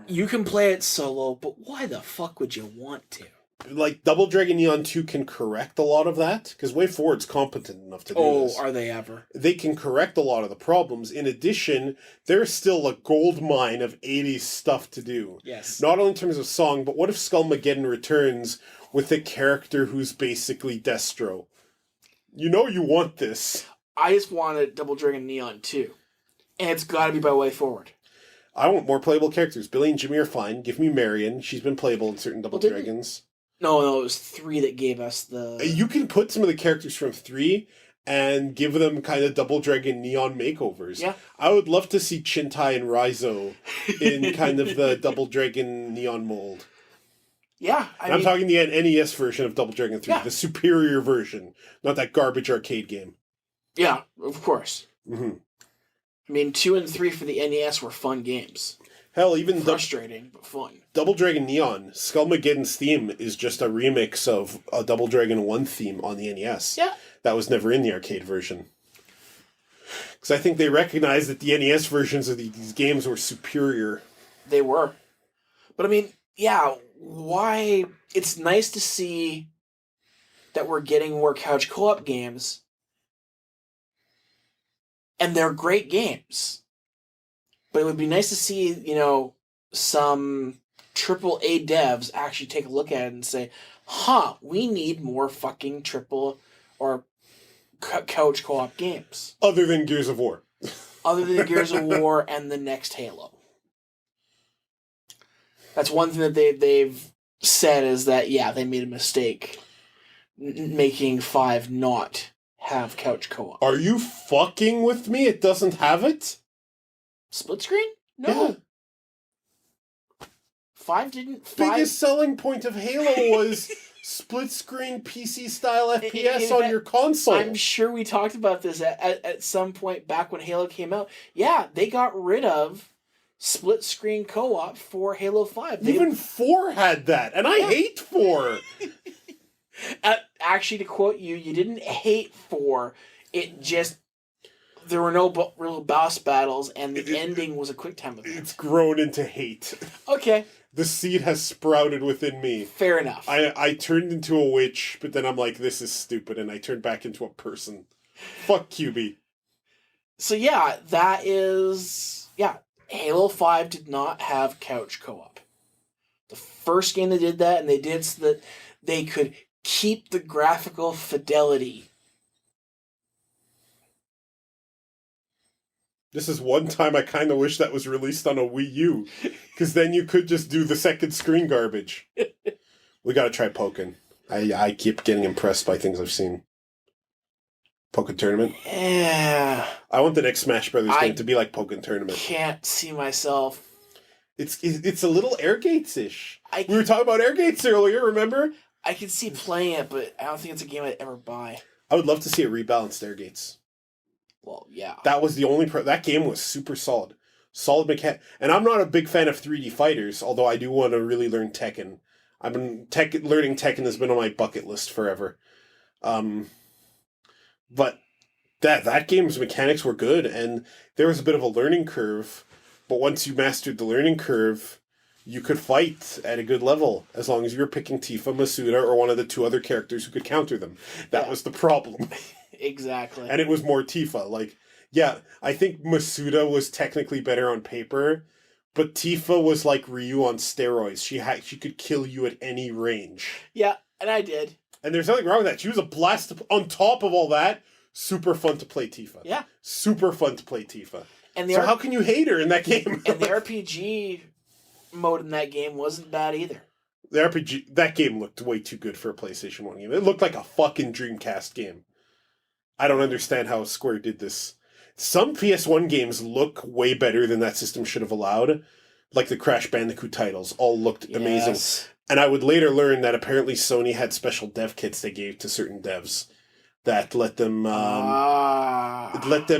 you can play it solo, but why the fuck would you want to? Like, Double Dragon Neon 2 can correct a lot of that, because WayForward's competent enough to do this. Oh, are they ever? They can correct a lot of the problems. In addition, there's still a gold mine of 80s stuff to do. Yes. Not only in terms of song, but what if Skullmageddon returns with a character who's basically Destro? You know you want this. I just wanted Double Dragon Neon 2. And it's gotta be by WayForward. I want more playable characters. Billy and Jimmy are fine. Give me Marion. She's been playable in certain Double Dragons. No, it was 3 that gave us the... You can put some of the characters from 3 and give them kind of Double Dragon Neon makeovers. Yeah. I would love to see Chintai and Raizo in kind of the Double Dragon Neon mold. Yeah. I'm talking the NES version of Double Dragon 3, the superior version, not that garbage arcade game. Yeah, of course. Mm-hmm. I mean, 2 and 3 for the NES were fun games. Hell, even frustrating, but fun. Double Dragon Neon, Skullmageddon's theme is just a remix of a Double Dragon 1 theme on the NES. Yeah. That was never in the arcade version. Because I think they recognized that the NES versions of these games were superior. They were. But I mean, yeah, why... It's nice to see that we're getting more couch co-op games. And they're great games. But it would be nice to see, you know, some AAA devs actually take a look at it and say, we need more fucking triple or couch co-op games. Other than Gears of War. Other than Gears of War and the next Halo. That's one thing that they've said is that, they made a mistake making 5 not have couch co-op. Are you fucking with me? It doesn't have it? Split screen? No. Yeah. 5 didn't... Biggest selling point of Halo was split screen PC style FPS on your console. I'm sure we talked about this at some point back when Halo came out. Yeah, they got rid of split screen co-op for Halo 5. Even 4 had that, and I hate 4. Actually, to quote you, you didn't hate 4. It just... There were no real boss battles, and the ending was a quick time event. It's grown into hate. Okay. The seed has sprouted within me. Fair enough. I turned into a witch, but then I'm like, this is stupid, and I turned back into a person. Fuck QB. So that is... Halo 5 did not have couch co-op. The first game that did that, and they did so that they could keep the graphical fidelity. This is one time I kind of wish that was released on a Wii U, because then you could just do the second screen garbage. We gotta try Pokken. I keep getting impressed by things I've seen. Pokken Tournament? Yeah. I want the next Smash Brothers game to be like Pokken Tournament. Can't see myself. It's a little Air Gates-ish. We were talking about Air Gates earlier, remember? I can see playing it, but I don't think it's a game I'd ever buy. I would love to see it rebalanced Air Gates. Well, yeah. That was the only... that game was super solid. Solid mechanic. And I'm not a big fan of 3D fighters, although I do want to really learn Tekken. I've been... learning Tekken has been on my bucket list forever. But that game's mechanics were good, and there was a bit of a learning curve. But once you mastered the learning curve, you could fight at a good level, as long as you were picking Tifa, Masuda, or one of the 2 other characters who could counter them. That was the problem. Exactly. And it was more Tifa. I think Masuda was technically better on paper, But Tifa was like Ryu on steroids. She could kill you at any range. Yeah, and I did. And there's nothing wrong with that. She was a blast on top of all that. Super fun to play Tifa. Yeah. Super fun to play Tifa. And so how can you hate her in that game? And the RPG mode in that game wasn't bad either. The RPG, that game looked way too good for a PlayStation 1 game. It looked like a fucking Dreamcast game. I don't understand how Square did this. Some PS1 games look way better than that system should have allowed. Like the Crash Bandicoot titles all looked amazing. And I would later learn that apparently Sony had special dev kits they gave to certain devs that let them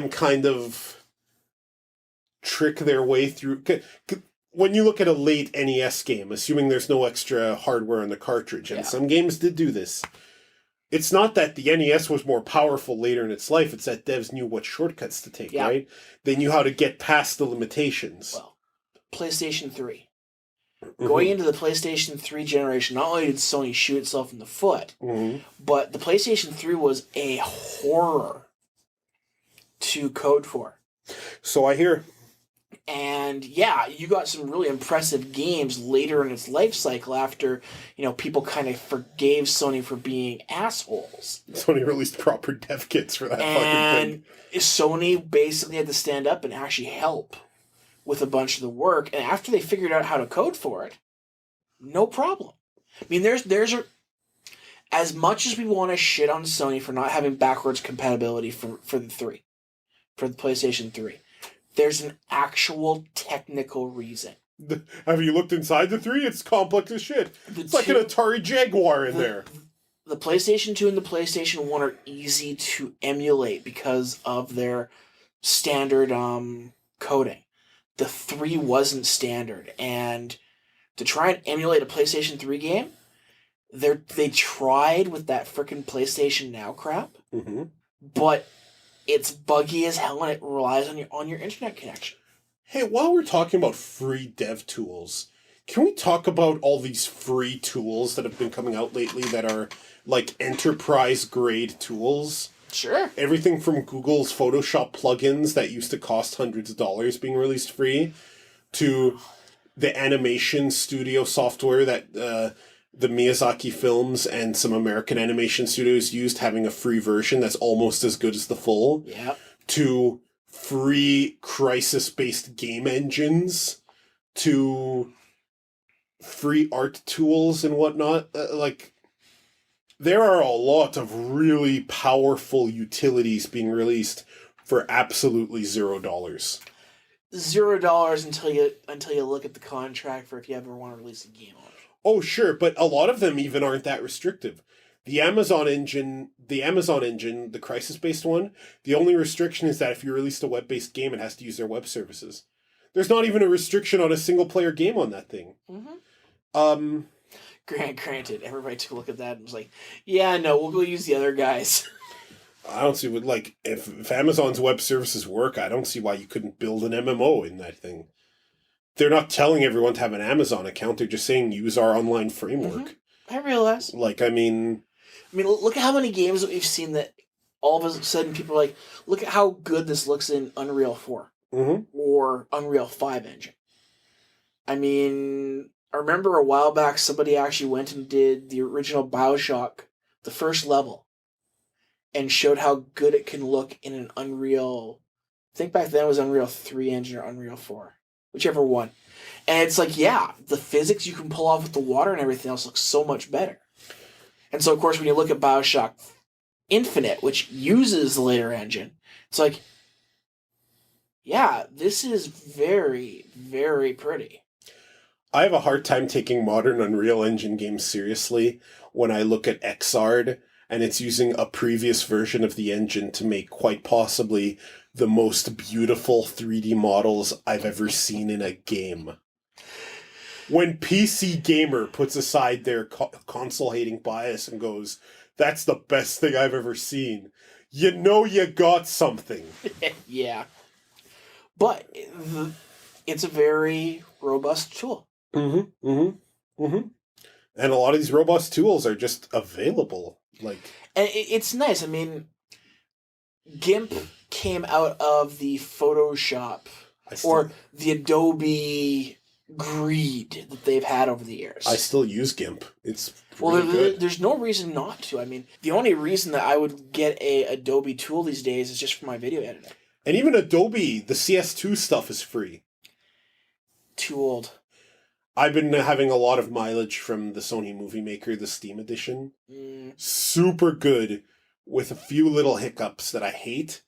kind of trick their way through. When you look at a late NES game, assuming there's no extra hardware on the cartridge, and some games did do this, it's not that the NES was more powerful later in its life, it's that devs knew what shortcuts to take, right? They knew how to get past the limitations. Well, PlayStation 3. Going into the PlayStation 3 generation, not only did Sony shoot itself in the foot, but the PlayStation 3 was a horror to code for. So I hear. And yeah, you got some really impressive games later in its life cycle after, people kind of forgave Sony for being assholes. Sony released proper dev kits for that fucking thing. And Sony basically had to stand up and actually help with a bunch of the work. And after they figured out how to code for it, no problem. I mean, there's as much as we want to shit on Sony for not having backwards compatibility for the PlayStation 3, there's an actual technical reason. Have you looked inside the 3? It's complex as shit. It's like an Atari Jaguar in there. The PlayStation 2 and the PlayStation 1 are easy to emulate because of their standard coding. The 3 wasn't standard, and to try and emulate a PlayStation 3 game, they tried with that frickin' PlayStation Now crap, but it's buggy as hell and it relies on your internet connection. Hey, while we're talking about free dev tools, can we talk about all these free tools that have been coming out lately that are like enterprise-grade tools? Sure. Everything from Google's Photoshop plugins that used to cost hundreds of dollars being released free, to the animation studio software that the Miyazaki films and some American animation studios used, having a free version that's almost as good as the full. Yeah. To free Crysis-based game engines, to free art tools and whatnot. There are a lot of really powerful utilities being released for absolutely $0. $0 until you look at the contract for if you ever want to release a game on it. Oh, sure, but a lot of them even aren't that restrictive. The Amazon engine, the Crysis-based one, the only restriction is that if you released a web-based game, it has to use their web services. There's not even a restriction on a single-player game on that thing. Granted, everybody took a look at that and was like, yeah, no, we'll go use the other guys. I don't see what, if Amazon's web services work, I don't see why you couldn't build an MMO in that thing. They're not telling everyone to have an Amazon account, they're just saying use our online framework. I realize. Look at how many games that we've seen that all of a sudden people are like, look at how good this looks in Unreal 4 or Unreal 5 engine. I remember a while back somebody actually went and did the original BioShock, the first level, and showed how good it can look in an Unreal, I think back then it was Unreal 3 engine or Unreal 4, whichever one. And it's like, yeah, the physics you can pull off with the water and everything else looks so much better. And so, of course, when you look at BioShock Infinite, which uses the later engine, it's like, yeah, this is very, very pretty. I have a hard time taking modern Unreal Engine games seriously when I look at Xrd and it's using a previous version of the engine to make quite possibly the most beautiful 3D models I've ever seen in a game. When PC Gamer puts aside their console-hating bias and goes, that's the best thing I've ever seen, you know you got something. Yeah. But it's a very robust tool. And a lot of these robust tools are just available. And it's nice. GIMP came out of the Photoshop or the Adobe greed that they've had over the years. I still use GIMP. It's really good. There's no reason not to. I mean, the only reason that I would get a Adobe tool these days is just for my video editing. And even Adobe, the CS2 stuff is free. Too old. I've been having a lot of mileage from the Sony Movie Maker, the Steam Edition. Super good, with a few little hiccups that I hate,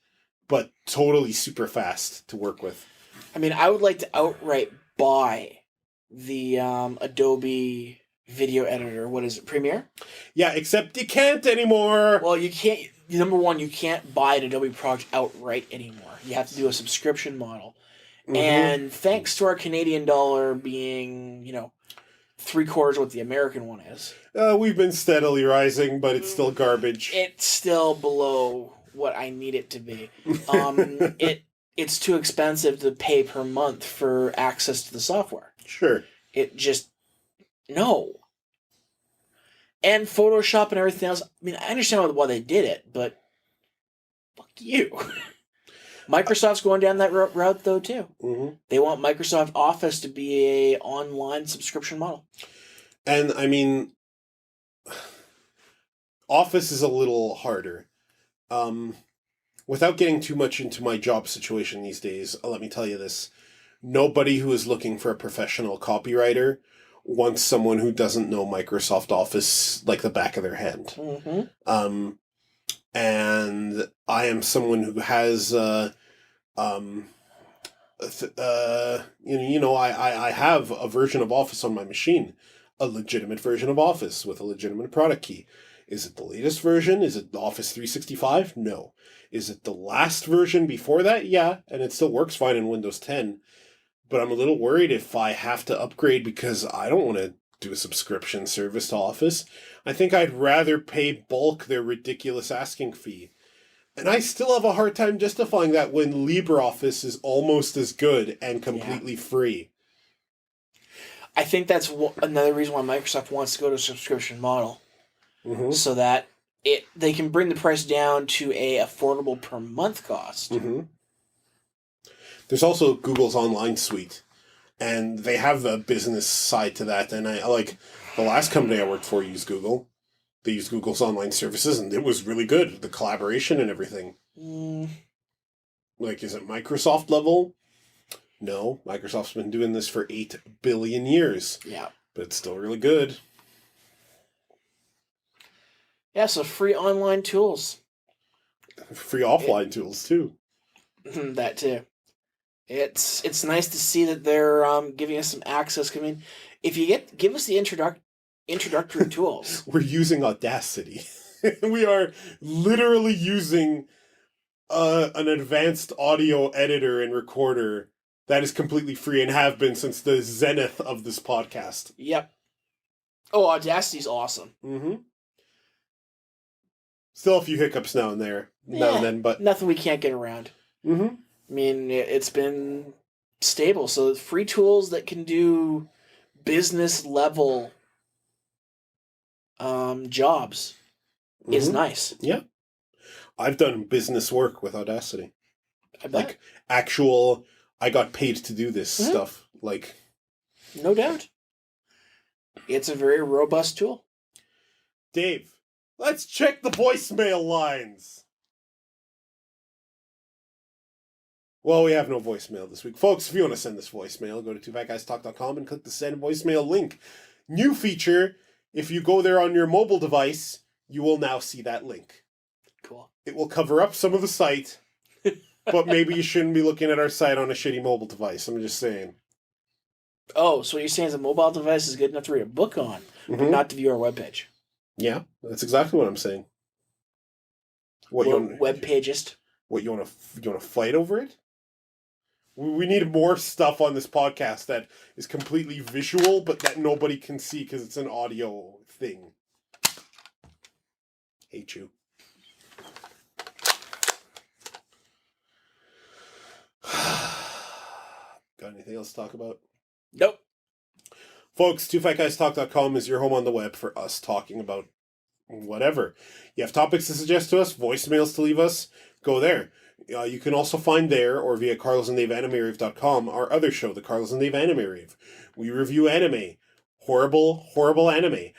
but totally super fast to work with. I mean, I would like to outright buy the Adobe video editor. What is it, Premiere? Yeah, except you can't anymore. Well, you can't. Number one, you can't buy an Adobe product outright anymore. You have to do a subscription model. And thanks to our Canadian dollar being, 3/4 what the American one is. We've been steadily rising, but it's still garbage. It's still below what I need it to be. It's too expensive to pay per month for access to the software. Sure. It just, no. And Photoshop and everything else. I mean, I understand why they did it, but fuck you. Microsoft's going down that route, though, too. They want Microsoft Office to be a online subscription model. And, I mean, Office is a little harder. Without getting too much into my job situation these days, let me tell you this. Nobody who is looking for a professional copywriter wants someone who doesn't know Microsoft Office like the back of their hand. And I am someone who has, I have a version of Office on my machine, a legitimate version of Office with a legitimate product key. Is it the latest version? Is it Office 365? No. Is it the last version before that? Yeah, and it still works fine in Windows 10. But I'm a little worried if I have to upgrade because I don't want to do a subscription service to Office. I think I'd rather pay bulk their ridiculous asking fee. And I still have a hard time justifying that when LibreOffice is almost as good and completely free. I think that's another reason why Microsoft wants to go to a subscription model. So that they can bring the price down to a affordable per month cost. There's also Google's Online Suite, and they have a business side to that. And I like the last company I worked for used Google. They used Google's online services, and it was really good. The collaboration and everything. Like, is it Microsoft level? No, Microsoft's been doing this for 8 billion years. Yeah, but it's still really good. Yeah, so free online tools. Free offline tools, too. That, too. It's nice to see that they're giving us some access. I mean, if you give us the introductory tools. We're using Audacity. We are literally using an advanced audio editor and recorder that is completely free and have been since the zenith of this podcast. Yep. Oh, Audacity's awesome. Still a few hiccups now and then, but nothing we can't get around. I mean, it's been stable. So free tools that can do business level jobs is nice. Yeah. I've done business work with Audacity. I bet. Like actual, I got paid to do this stuff. Like, no doubt. It's a very robust tool. Dave, let's check the voicemail lines. Well, we have no voicemail this week. Folks, if you want to send this voicemail, go to twofatguystalk.com and click the send voicemail link. New feature, if you go there on your mobile device, you will now see that link. Cool. It will cover up some of the site, but maybe you shouldn't be looking at our site on a shitty mobile device. I'm just saying. Oh, so what you're saying is a mobile device is good enough to read a book on, but not to view our webpage. Yeah, that's exactly what I'm saying. Webpagist. What, you want to fight over it? We need more stuff on this podcast that is completely visual, but that nobody can see because it's an audio thing. Hate you. Got anything else to talk about? Nope. Folks, twofatguystalk.com is your home on the web for us talking about whatever. You have topics to suggest to us, voicemails to leave us, go there. You can also find there, or via carlosanddaveanimerave.com, our other show, The Carlos and Dave Anime Rave. We review anime. Horrible, horrible anime.